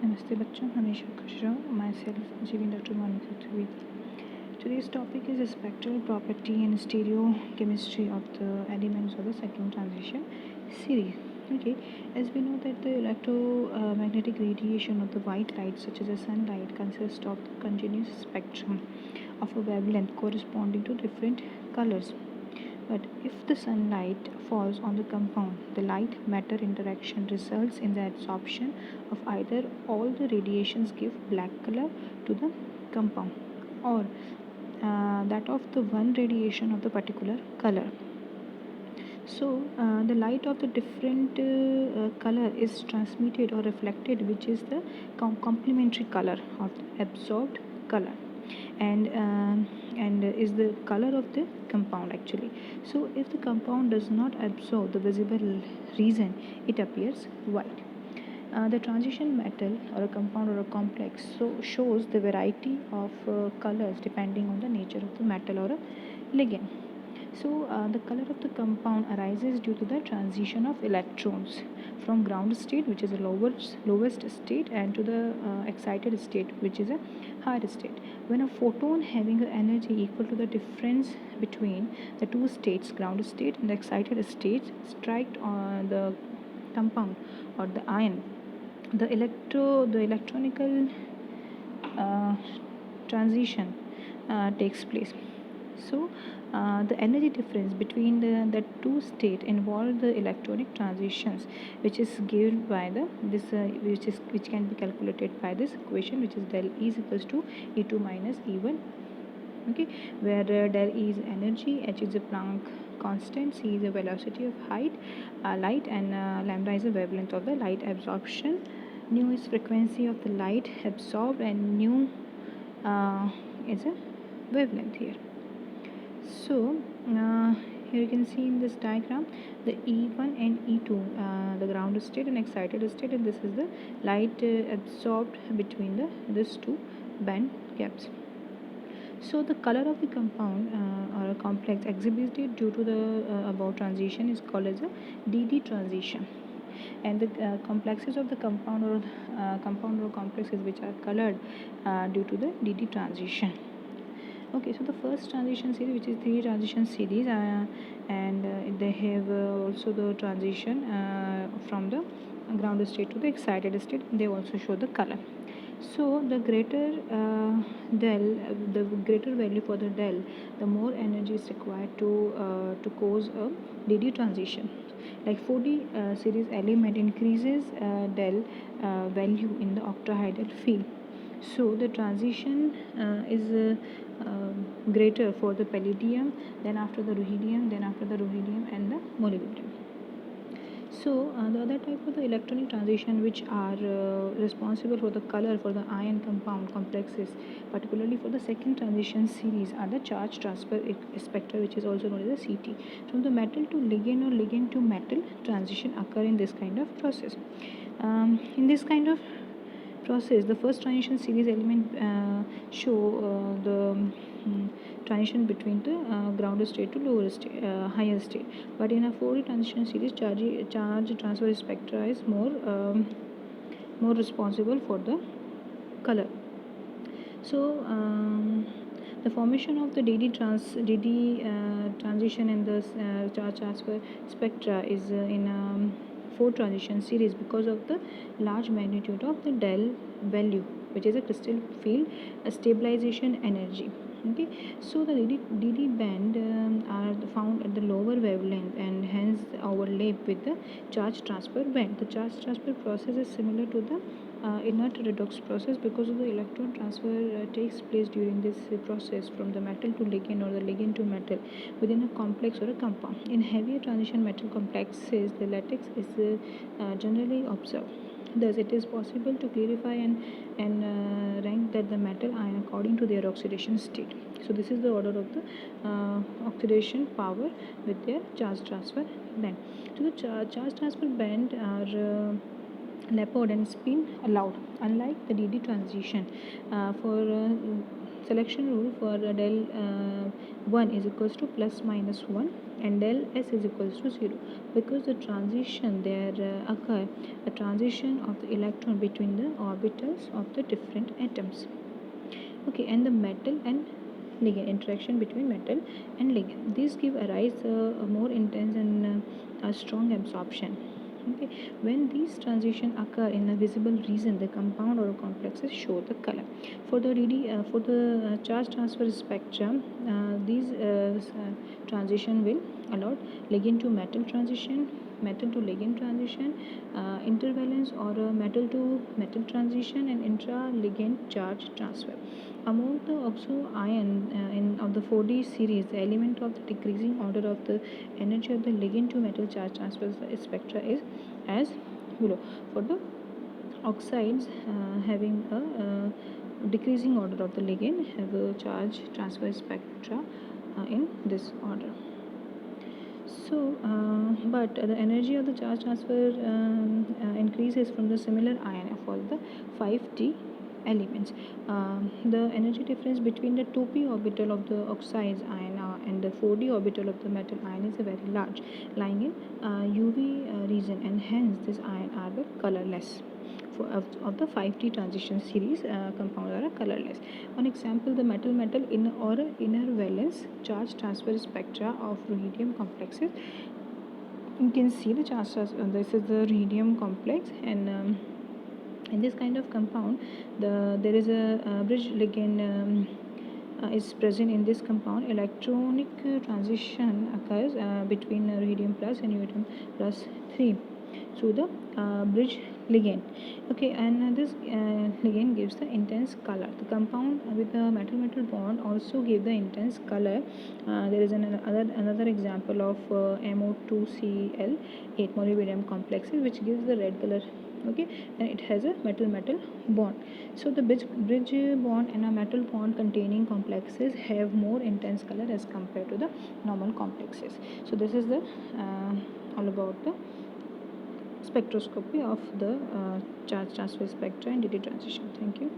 Namaste bachcho, Hamisha खुश रहो. Myself Jeevin Dr. Monica Trivedi. Today's topic is spectral property and stereochemistry of the elements of the second transition series. Okay, as we know that the electromagnetic radiation of the white light, such as the sunlight, consists of the continuous spectrum of a wavelength corresponding to different colors. But if the sunlight falls on the compound, the light matter interaction results in the absorption of either all the radiations give black color to the compound or that of the one radiation of the particular color. So the light of the different color is transmitted or reflected, which is the complementary color of the absorbed color, and is the color of the compound actually. So if the compound does not absorb the visible region, it appears white. The transition metal or a compound or a complex shows the variety of colors depending on the nature of the metal or a ligand. So the color of the compound arises due to the transition of electrons from ground state, which is the lowest state, and to the excited state, which is a higher state. When a photon having an energy equal to the difference between the two states, ground state and the excited state, strike on the compound or the ion, the electronical uh, transition takes place. So the energy difference between the two states involve the electronic transitions, which is given by the this which can be calculated by this equation, which is del E is equals to E2 minus E1. Okay, where del E is energy, H is a Planck constant, C is the velocity of light, and lambda is the wavelength of the light absorption. Nu is frequency of the light absorbed, and nu is a wavelength here. So here you can see in this diagram the E1 and E2, the ground state and excited state, and this is the light absorbed between these two band gaps. So the color of the compound or a complex exhibited due to the above transition is called as a DD transition, and the complexes of the compound or complexes which are colored due to the DD transition. Okay, so the first transition series, which is three transition series, and they have also the transition from the ground state to the excited state. They also show the color. So the greater the greater value for the del, the more energy is required to cause a DD transition. Like 4D series element increases del value in the octahedral field. So the transition is greater for the palladium, then after the ruhedium, then after the ruhedium and the molybdenum. So the other type of the electronic transition which are responsible for the color for the ion compound complexes, particularly for the second transition series, are the charge transfer spectra, which is also known as the CT. From the metal to ligand or ligand to metal, transition occur in this kind of process. In this kind of process, the first transition series element show transition between the ground state to lower state, higher state. But in a 4D transition series, charge transfer spectra is more responsible for the color. So the formation of the DD transition in the charge transfer spectra is in 4 transition series because of the large magnitude of the del value, which is a crystal field stabilization energy. Okay, so the DD band are found at the lower wavelength and hence overlap with the charge transfer band. The charge transfer process is similar to the inert redox process because of the electron transfer takes place during this process from the metal to ligand or the ligand to metal within a complex or a compound. In heavier transition metal complexes, the lattice is generally observed. Thus, it is possible to clarify and rank that the metal ion according to their oxidation state. So, this is the order of the oxidation power with their charge transfer band. So, the charge transfer band are leopard and spin allowed, unlike the DD transition. For selection rule for del 1 is equals to plus minus 1 and del s is equals to 0, because the transition there occur a transition of the electron between the orbitals of the different atoms. Okay, and the metal and ligand interaction between metal and ligand, these give arise a more intense and a strong absorption. Okay, when these transitions occur in a visible region, the compound or complexes show the color. For the charge transfer spectrum, these transition will allow ligand to metal transition, metal to ligand transition, intervalence or metal to metal transition, and intra-ligand charge transfer. Among the OXO ion of the 4D series, the element of the decreasing order of the energy of the ligand to metal charge transfer spectra is as below. For the oxides having a decreasing order of the ligand have a charge transfer spectra in this order. So, but the energy of the charge transfer increases from the similar ion for the 5D elements. The energy difference between the 2p orbital of the oxides ion and the 4D orbital of the metal ion is very large, lying in UV region, and hence this ion are the colorless. Of the 5D transition series, compounds are colorless. One example, the metal inner or inner valence charge transfer spectra of rhodium complexes. You can see the charge transfer. This is the rhodium complex, and in this kind of compound, there is a bridge ligand is present in this compound. Electronic transition occurs between rhodium plus and uranium plus 3 through the bridge ligand. Okay, and this ligand gives the intense color. The compound with the metal bond also give the intense color. There is another example of MO2Cl 8 molybdenum complexes, which gives the red color. Okay, and it has a metal bond. So the bridge bond and a metal bond containing complexes have more intense color as compared to the normal complexes. So this is the all about the spectroscopy of the charge transfer spectra and DD transition. Thank you.